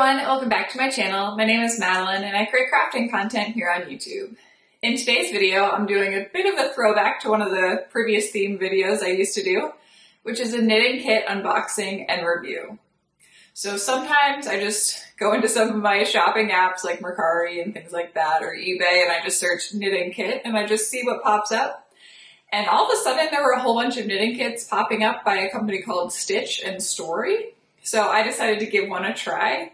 everyone, welcome back to my channel. My name is Madeline and I create crafting content here on YouTube. In today's video, I'm doing a bit of a throwback to one of the previous theme videos I used to do, which is a knitting kit unboxing and review. So sometimes I just go into some of my shopping apps like Mercari and things like that, or eBay, and I just search knitting kit and I just see what pops up. And all of a sudden there were a whole bunch of knitting kits popping up by a company called Stitch and Story. So I decided to give one a try,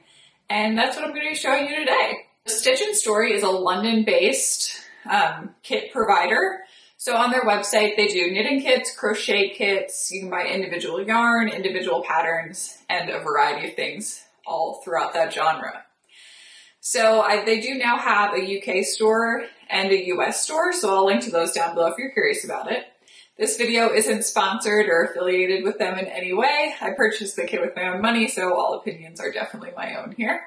and that's what I'm going to be showing you today. Stitch and Story is a London-based kit provider. So on their website, they do knitting kits, crochet kits, you can buy individual yarn, individual patterns, and a variety of things all throughout that genre. So they do now have a UK store and a US store, so I'll link to those down below if you're curious about it. This video isn't sponsored or affiliated with them in any way. I purchased the kit with my own money, so all opinions are definitely my own here.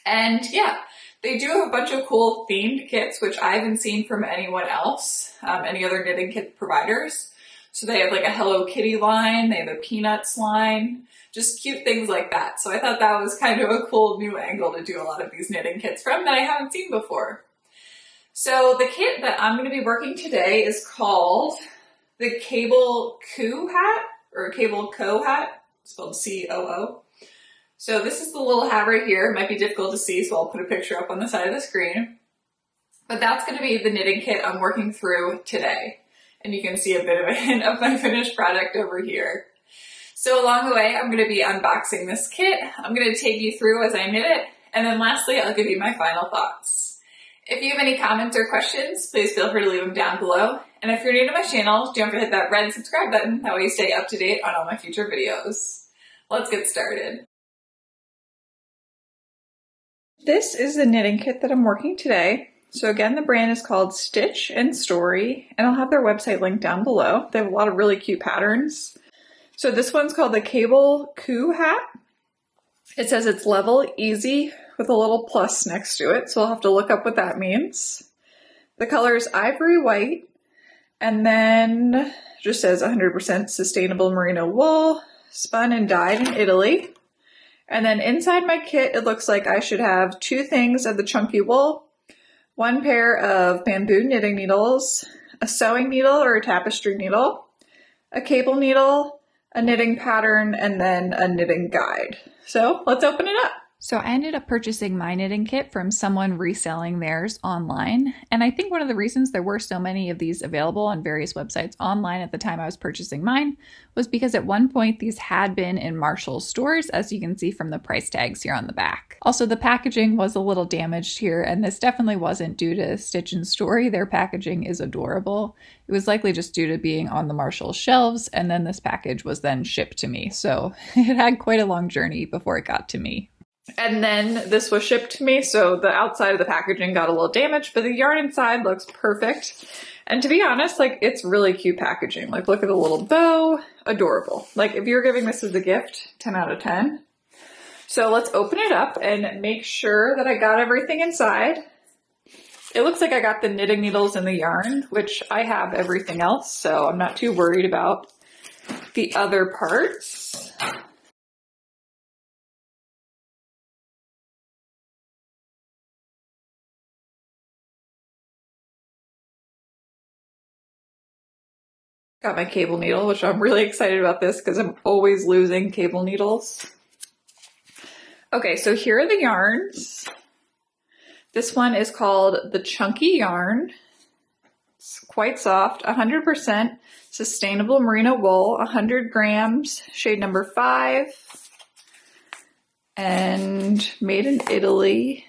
And yeah, they do have a bunch of cool themed kits, which I haven't seen from anyone else, any other knitting kit providers. So they have like a Hello Kitty line, they have a Peanuts line, just cute things like that. So I thought that was kind of a cool new angle to do a lot of these knitting kits from that I haven't seen before. So the kit that I'm going to be working today is called the Cable Coo Hat, or Cable Coo Hat, spelled C-O-O. So this is the little hat right here. It might be difficult to see, so I'll put a picture up on the side of the screen. But that's going to be the knitting kit I'm working through today. And you can see a bit of a hint of my finished product over here. So along the way, I'm going to be unboxing this kit. I'm going to take you through as I knit it. And then lastly, I'll give you my final thoughts. If you have any comments or questions, please feel free to leave them down below. And if you're new to my channel, don't forget to hit that red subscribe button. That way you stay up to date on all my future videos. Let's get started. This is the knitting kit that I'm working today. So again, the brand is called Stitch and Story, and I'll have their website linked down below. They have a lot of really cute patterns. So this one's called the Cable Coo Hat. It says it's level easy with a little plus next to it, so I'll have to look up what that means. The color is ivory white, and then it just says 100% sustainable merino wool, spun and dyed in Italy. And then inside my kit, it looks like I should have 2 things of the chunky wool, 1 pair of bamboo knitting needles, a sewing needle or a tapestry needle, a cable needle, a knitting pattern, and then a knitting guide. So let's open it up. So I ended up purchasing my knitting kit from someone reselling theirs online. And I think one of the reasons there were so many of these available on various websites online at the time I was purchasing mine was because at one point these had been in Marshall's stores, as you can see from the price tags here on the back. Also, the packaging was a little damaged here, and this definitely wasn't due to Stitch and Story. Their packaging is adorable. It was likely just due to being on the Marshall shelves, and then this package was then shipped to me. So it had quite a long journey before it got to me. And then this was shipped to me, so the outside of the packaging got a little damaged, but the yarn inside looks perfect. And to be honest, like, it's really cute packaging. Like, look at the little bow, adorable. Like, if you're giving this as a gift, 10 out of 10. So let's open it up and make sure that I got everything inside. It looks like I got the knitting needles and the yarn, which I have everything else, so I'm not too worried about the other parts. Got my cable needle, which I'm really excited about this because I'm always losing cable needles. Okay, so here are the yarns. This one is called the Chunky Yarn. It's quite soft, 100% sustainable merino wool, 100 grams, shade number 5, and made in Italy.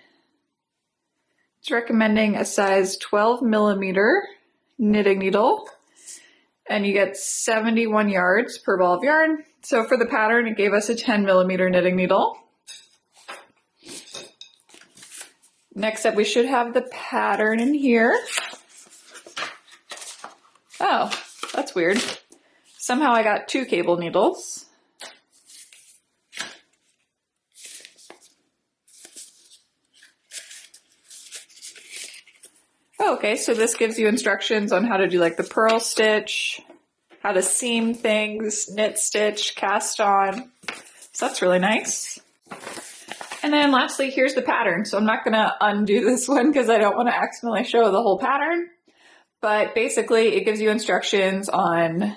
It's recommending a size 12 millimeter knitting needle. And you get 71 yards per ball of yarn. So for the pattern, it gave us a 10 millimeter knitting needle. Next up, we should have the pattern in here. Oh, that's weird. Somehow I got 2 cable needles. Oh, okay, so this gives you instructions on how to do like the purl stitch, how to seam things, knit stitch, cast on. So that's really nice. And then lastly, here's the pattern. So I'm not gonna undo this one because I don't want to accidentally show the whole pattern. But basically it gives you instructions on,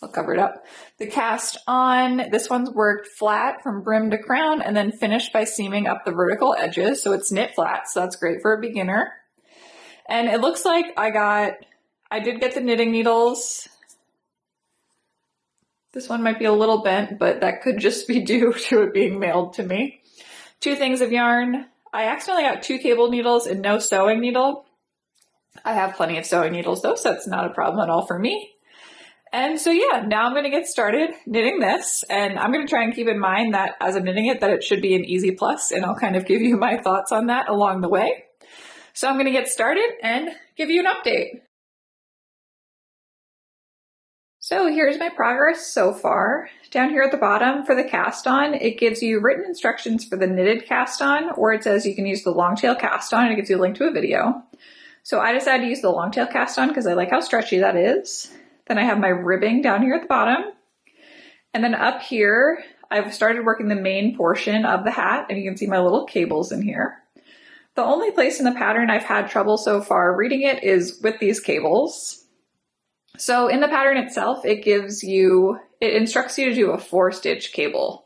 I'll cover it up. The cast on, this one's worked flat from brim to crown and then finished by seaming up the vertical edges. So it's knit flat, so that's great for a beginner. And it looks like I did get the knitting needles. This one might be a little bent, but that could just be due to it being mailed to me. 2 things of yarn. I accidentally got 2 cable needles and no sewing needle. I have plenty of sewing needles though, so it's not a problem at all for me. And so yeah, now I'm gonna get started knitting this, and I'm gonna try and keep in mind that as I'm knitting it, that it should be an easy plus, and I'll kind of give you my thoughts on that along the way. So I'm gonna get started and give you an update. So here's my progress so far. Down here at the bottom for the cast on, it gives you written instructions for the knitted cast on, or it says you can use the long tail cast on, and it gives you a link to a video. So I decided to use the long tail cast on because I like how stretchy that is. Then I have my ribbing down here at the bottom. And then up here, I've started working the main portion of the hat, and you can see my little cables in here. The only place in the pattern I've had trouble so far reading it is with these cables. So in the pattern itself, it instructs you to do a 4-stitch cable.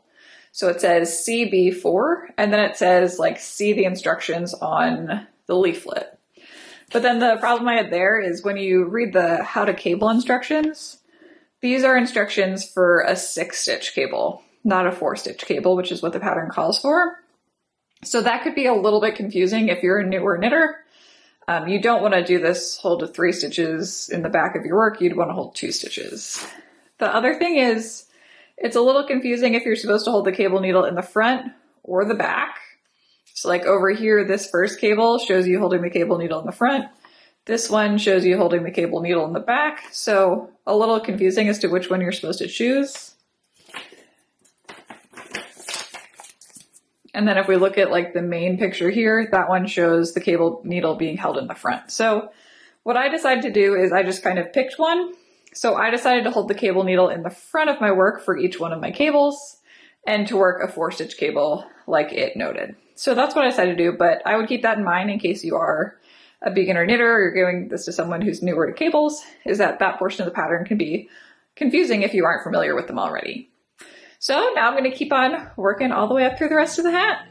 So it says CB4, and then it says like see the instructions on the leaflet. But then the problem I had there is when you read the how to cable instructions, these are instructions for a 6-stitch cable, not a 4-stitch cable, which is what the pattern calls for. So that could be a little bit confusing if you're a newer knitter. You don't want to do this hold to 3 stitches in the back of your work. You'd want to hold 2 stitches. The other thing is it's a little confusing if you're supposed to hold the cable needle in the front or the back. So like over here, this first cable shows you holding the cable needle in the front. This one shows you holding the cable needle in the back. So a little confusing as to which one you're supposed to choose. And then if we look at like the main picture here, that one shows the cable needle being held in the front. So what I decided to do is I just kind of picked one. So I decided to hold the cable needle in the front of my work for each one of my cables and to work a 4-stitch cable like it noted. So that's what I decided to do, but I would keep that in mind in case you are a beginner knitter or you're giving this to someone who's newer to cables, is that that portion of the pattern can be confusing if you aren't familiar with them already. So now I'm going to keep on working all the way up through the rest of the hat.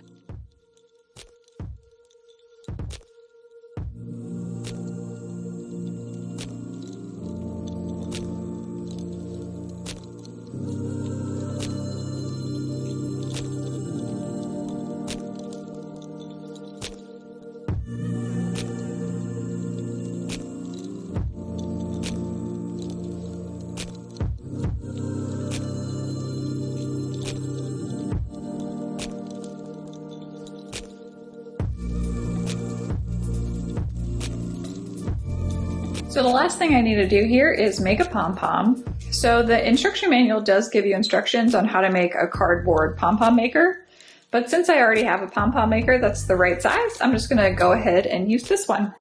So the last thing I need to do here is make a pom-pom. So the instruction manual does give you instructions on how to make a cardboard pom-pom maker, but since I already have a pom-pom maker that's the right size, I'm just gonna go ahead and use this one.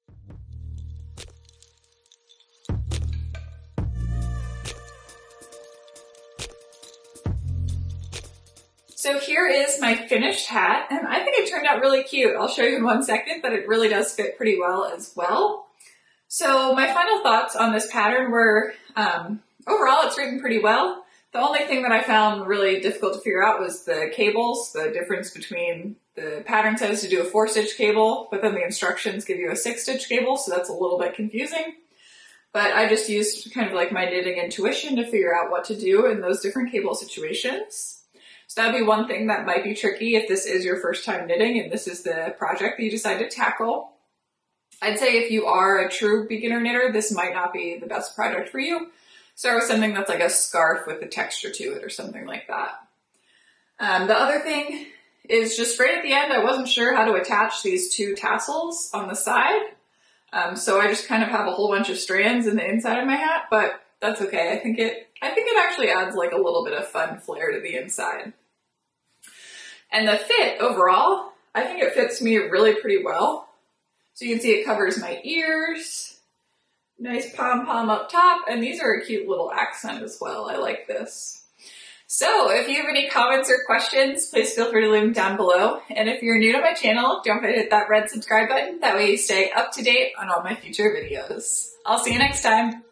So here is my finished hat, and I think it turned out really cute. I'll show you in 1 second, but it really does fit pretty well as well. So my final thoughts on this pattern were, overall it's written pretty well. The only thing that I found really difficult to figure out was the cables, the difference between the pattern says to do a 4-stitch cable, but then the instructions give you a 6-stitch cable, so that's a little bit confusing. But I just used kind of like my knitting intuition to figure out what to do in those different cable situations. So that'd be one thing that might be tricky if this is your first time knitting and this is the project that you decide to tackle. I'd say if you are a true beginner knitter, this might not be the best project for you. Start with something that's like a scarf with a texture to it or something like that. The other thing is just right at the end, I wasn't sure how to attach these 2 tassels on the side. So I just kind of have a whole bunch of strands in the inside of my hat, but that's okay. I think it actually adds like a little bit of fun flair to the inside. And the fit overall, I think it fits me really pretty well. So you can see it covers my ears, nice pom-pom up top, and these are a cute little accent as well. I like this. So if you have any comments or questions, please feel free to leave them down below. And if you're new to my channel, don't forget to hit that red subscribe button. That way you stay up to date on all my future videos. I'll see you next time.